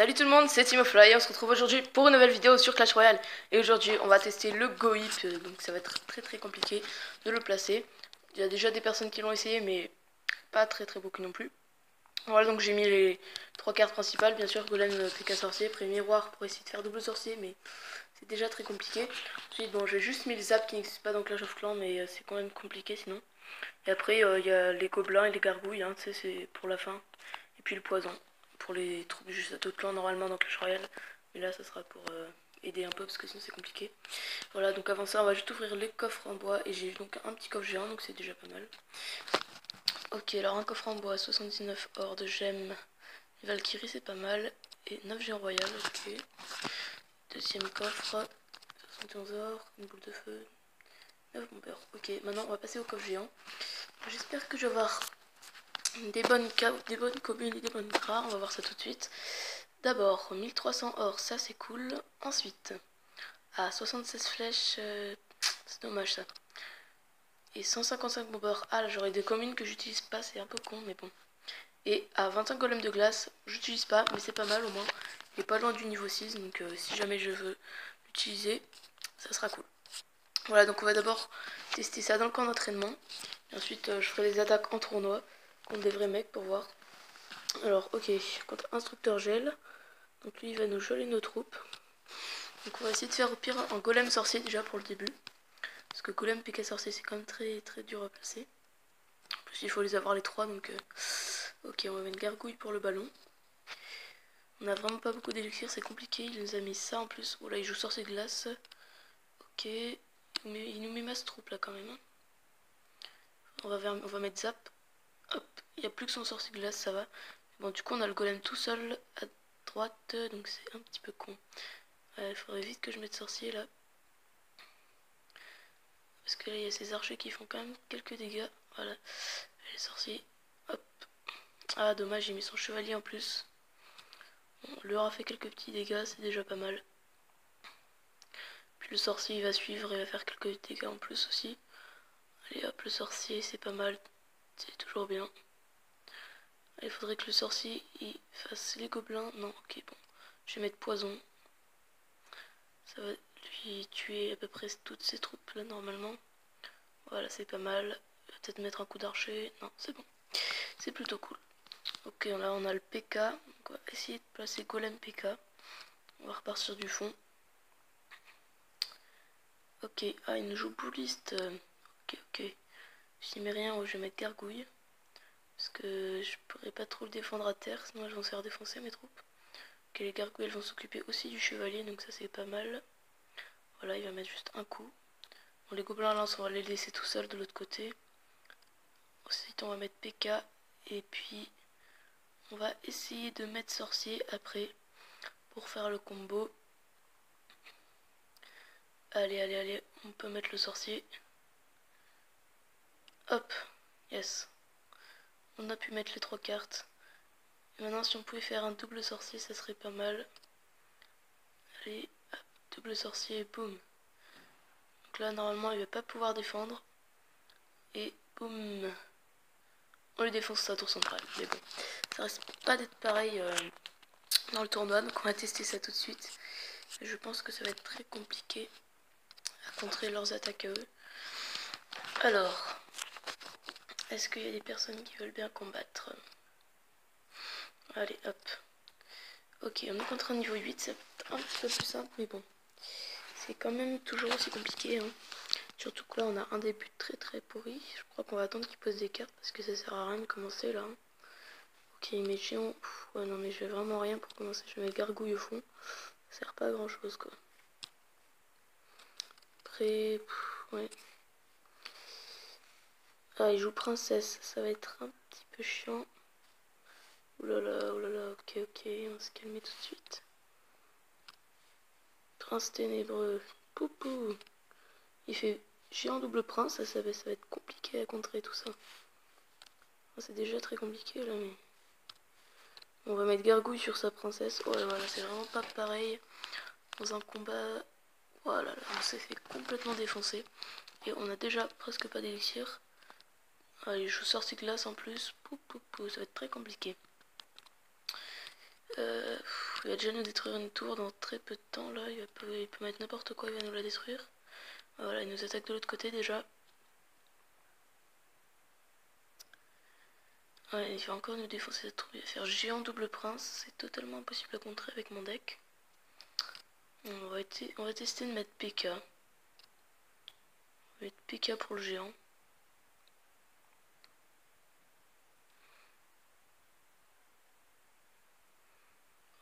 Salut tout le monde, c'est Timofly et on se retrouve aujourd'hui pour une nouvelle vidéo sur Clash Royale. Et aujourd'hui on va tester le Gohip, donc ça va être très compliqué de le placer. Il y a déjà des personnes qui l'ont essayé mais pas très beaucoup non plus. Voilà, donc j'ai mis les 3 cartes principales, bien sûr Golem, PK sorcier, après miroir pour essayer de faire double sorcier mais c'est déjà très compliqué. Ensuite bon, j'ai juste mis le zap qui n'existe pas dans Clash of Clans mais c'est quand même compliqué sinon. Et après il y a les gobelins et les gargouilles, hein, tu sais, c'est pour la fin. Et puis le poison pour les troupes du château de clan normalement dans Clash Royale. Mais là ça sera pour aider un peu parce que sinon c'est compliqué. Voilà, donc avant ça on va juste ouvrir les coffres en bois. Et j'ai donc un petit coffre géant, donc c'est déjà pas mal. Ok, alors un coffre en bois, 79 or de gemmes. Valkyrie c'est pas mal. Et 9 géants royal, ok. Deuxième coffre, 71 or, une boule de feu, 9 bombeurs. Ok, maintenant on va passer au coffre géant. J'espère que je vais avoir des bonnes communes et des bonnes rares, on va voir ça tout de suite. D'abord, 1300 or, ça c'est cool. Ensuite, à 76 flèches, c'est dommage ça. Et 155 bombeurs. Ah là, j'aurais des communes que j'utilise pas, c'est un peu con, mais bon. Et à 25 golems de glace, j'utilise pas, mais c'est pas mal au moins. Il est pas loin du niveau 6, donc si jamais je veux l'utiliser, ça sera cool. Voilà, donc on va d'abord tester ça dans le camp d'entraînement. Et ensuite, je ferai les attaques en tournoi contre des vrais mecs pour voir. Alors, ok, contre instructeur gel. Donc lui, il va nous geler nos troupes. Donc on va essayer de faire au pire un golem sorcier déjà pour le début. Parce que golem, PK sorcier, c'est quand même très dur à placer. En plus, il faut les avoir les trois, donc... Ok, on va mettre gargouille pour le ballon. On a vraiment pas beaucoup d'élixir, c'est compliqué. Il nous a mis ça en plus. Voilà, il joue sorcier de glace. Ok, il nous met masse troupe là quand même. Hein. On va mettre zap. Hop, il n'y a plus que son sorcier de glace, ça va. Bon, du coup, on a le golem tout seul à droite, donc c'est un petit peu con. Il faudrait vite que je mette sorcier là. Parce que là, il y a ces archers qui font quand même quelques dégâts. Voilà, les sorciers. Hop. Ah, dommage, j'ai mis son chevalier en plus. Bon, on leur a fait quelques petits dégâts, c'est déjà pas mal. Puis le sorcier, il va suivre et va faire quelques dégâts en plus aussi. Allez, hop, le sorcier, c'est pas mal. C'est toujours bien. Il faudrait que le sorcier, il fasse les gobelins. Non, ok, bon. Je vais mettre poison. Ça va lui tuer à peu près toutes ses troupes là normalement. Voilà, c'est pas mal. Peut-être mettre un coup d'archer. Non, c'est bon. C'est plutôt cool. Ok, là on a le PK. Donc on va essayer de placer golem PK. On va repartir du fond. Ok, ah il nous joue bouliste. Ok. Si je mets rien, je vais mettre gargouille. Parce que je pourrais pas trop le défendre à terre, sinon elles vont se faire défoncer mes troupes. Ok, les gargouilles elles vont s'occuper aussi du chevalier, donc ça c'est pas mal. Voilà, il va mettre juste un coup. Bon, les gobelins là, on va les laisser tout seuls de l'autre côté. Ensuite on va mettre PK. Et puis on va essayer de mettre sorcier après pour faire le combo. Allez, on peut mettre le sorcier. Hop, yes. On a pu mettre les 3 cartes. Et maintenant si on pouvait faire un double sorcier, ça serait pas mal. Allez, hop, double sorcier, boum. Donc là normalement il va pas pouvoir défendre. Et boum. On lui défonce sa tour centrale. Mais bon, ça risque pas d'être pareil dans le tournoi, donc on va tester ça tout de suite. Je pense que ça va être très compliqué à contrer leurs attaques à eux. Alors, est-ce qu'il y a des personnes qui veulent bien combattre? Allez, hop. Ok, on est contre un niveau 8, c'est un petit peu plus simple, mais bon. C'est quand même toujours aussi compliqué. Hein. Surtout que là, on a un début très pourri. Je crois qu'on va attendre qu'il pose des cartes parce que ça sert à rien de commencer là. Hein. Ok, mais géant. Ouais, non, mais je vais vraiment rien pour commencer. Je vais mettre gargouille au fond. Ça sert pas à grand chose quoi. Après, ouais. Ah, il joue princesse. Ça va être un petit peu chiant. Oulala, ok, on va se calmer tout de suite. Prince ténébreux, poupou. Il fait géant double prince, ça va être compliqué à contrer tout ça. C'est déjà très compliqué là, mais... On va mettre gargouille sur sa princesse. Oh là, voilà, c'est vraiment pas pareil. Dans un combat... Voilà, on s'est fait complètement défoncer. Et on a déjà presque pas d'élixir. Allez, je joue sortie glace en plus. Ça va être très compliqué. il va déjà nous détruire une tour dans très peu de temps là. Il peut mettre n'importe quoi, il va nous la détruire. Voilà, il nous attaque de l'autre côté déjà. Ouais, il va encore nous défoncer cette tour. Il va faire géant double prince. C'est totalement impossible à contrer avec mon deck. On va tester de mettre PK. On va mettre PK pour le géant.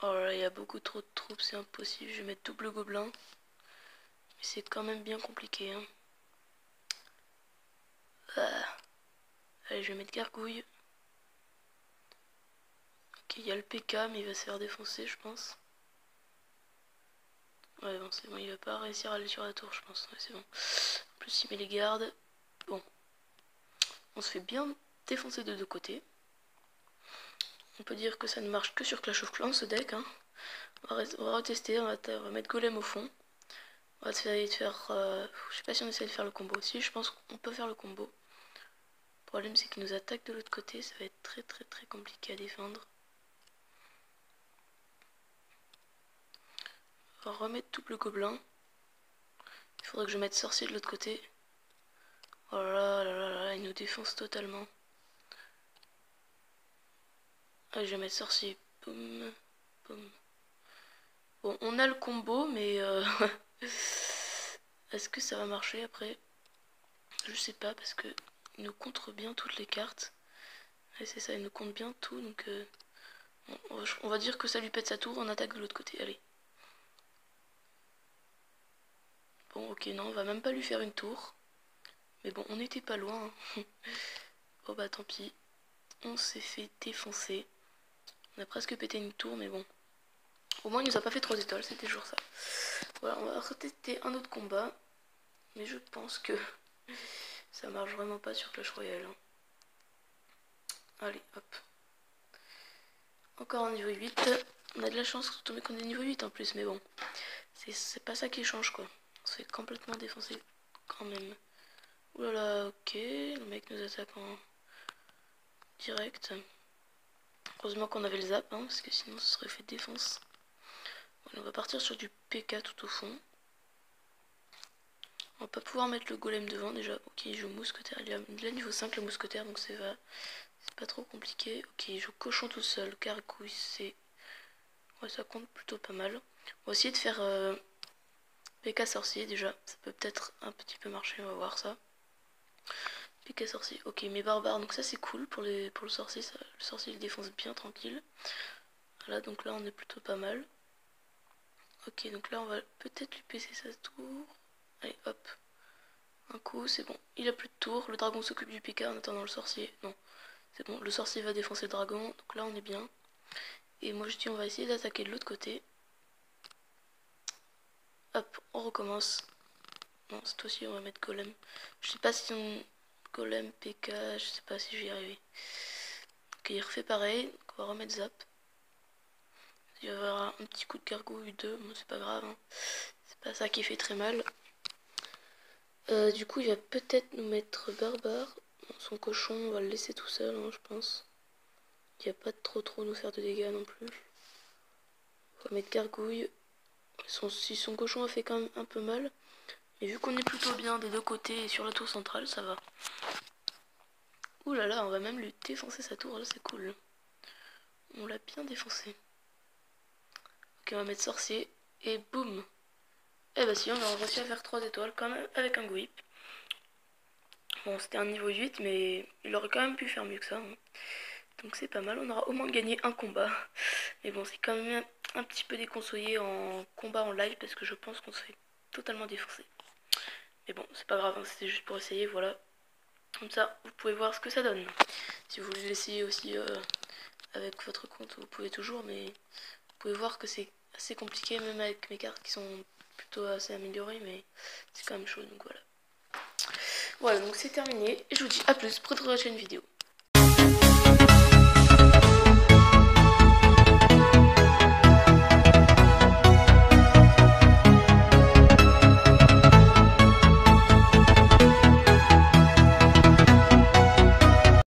Oh là, il y a beaucoup trop de troupes, c'est impossible. Je vais mettre double gobelin. Mais c'est quand même bien compliqué. Hein. Ah. Allez, je vais mettre gargouille. Ok, il y a le PK, mais il va se faire défoncer, je pense. Ouais, bon, c'est bon, il va pas réussir à aller sur la tour, je pense. Ouais, c'est bon. En plus, il met les gardes. Bon. On se fait bien défoncer de deux côtés. On peut dire que ça ne marche que sur Clash of Clans, ce deck. Hein. On va retester, on va mettre golem au fond. On va essayer de faire... je sais pas si on essaie de faire le combo aussi. Je pense qu'on peut faire le combo. Le problème, c'est qu'il nous attaque de l'autre côté. Ça va être très compliqué à défendre. On va remettre double gobelin. Il faudrait que je mette sorcier de l'autre côté. Oh là là, il nous défonce totalement. Allez, je vais mettre sorcier. Boum, boum. Bon, on a le combo, mais est-ce que ça va marcher après? Je sais pas, parce que il nous contre bien toutes les cartes. Et c'est ça, il nous compte bien tout, donc on va dire que ça lui pète sa tour, on attaque de l'autre côté, allez. Bon, ok, non, on va même pas lui faire une tour. Mais bon, on n'était pas loin. Hein. Oh bah tant pis. On s'est fait défoncer. On a presque pété une tour, mais bon. Au moins, il nous a pas fait 3 étoiles, c'était toujours ça. Voilà, on va retester un autre combat. Mais je pense que ça marche vraiment pas sur Clash Royale. Hein. Allez, hop. Encore un niveau 8. On a de la chance de tomber contre des niveaux 8 en plus, mais bon. C'est pas ça qui change, quoi. On se fait complètement défoncer quand même. Oulala, ok. Le mec nous attaque en direct. Heureusement qu'on avait le zap, hein, parce que sinon ça serait fait défonce. Bon, on va partir sur du PK tout au fond. On va pas pouvoir mettre le golem devant déjà. Ok, il joue mousquetaire. Il a niveau 5 le mousquetaire, donc c'est pas trop compliqué. Ok, il joue cochon tout seul. Carcouille, c'est... Ouais, ça compte plutôt pas mal. On va essayer de faire PK sorcier déjà. Ça peut peut-être un petit peu marcher, on va voir ça. PK sorcier. Ok, mes barbares, donc ça c'est cool pour le sorcier. Ça, le sorcier il défonce bien tranquille. Voilà, donc là on est plutôt pas mal. Ok, donc là on va peut-être lui PC sa tour. Allez, hop. Un coup, c'est bon. Il a plus de tour. Le dragon s'occupe du PK en attendant le sorcier. Non, c'est bon. Le sorcier va défoncer le dragon. Donc là on est bien. Et moi je dis on va essayer d'attaquer de l'autre côté. Hop, on recommence. Non, cette fois-ci on va mettre golem. Je sais pas si on... Golem, PK, je sais pas si je vais y arriver. Ok, il refait pareil. Donc on va remettre zap. Il va y avoir un petit coup de gargouille 2. Bon, c'est pas grave. Hein. C'est pas ça qui fait très mal. Du coup, il va peut-être nous mettre barbare. Son cochon, on va le laisser tout seul, hein, je pense. Il va pas trop nous faire de dégâts non plus. On va mettre gargouille. Si son cochon a fait quand même un peu mal. Mais vu qu'on est plutôt bien des deux côtés et sur la tour centrale, ça va. Ouh là là, on va même lui défoncer sa tour, là c'est cool. On l'a bien défoncé. Ok, on va mettre sorcier. Et boum. Eh bah si, on a réussi à faire 3 étoiles quand même avec un whip. Bon, c'était un niveau 8, mais il aurait quand même pu faire mieux que ça. Hein. Donc c'est pas mal, on aura au moins gagné un combat. Mais bon, c'est quand même un petit peu déconseillé en combat en live parce que je pense qu'on se fait totalement défoncer. Mais bon, c'est pas grave, hein, c'était juste pour essayer, voilà. Comme ça, vous pouvez voir ce que ça donne. Si vous voulez l'essayer aussi avec votre compte, vous pouvez toujours, mais vous pouvez voir que c'est assez compliqué, même avec mes cartes qui sont plutôt assez améliorées, mais c'est quand même chaud, donc voilà. Voilà, donc c'est terminé, et je vous dis à plus pour une prochaine vidéo.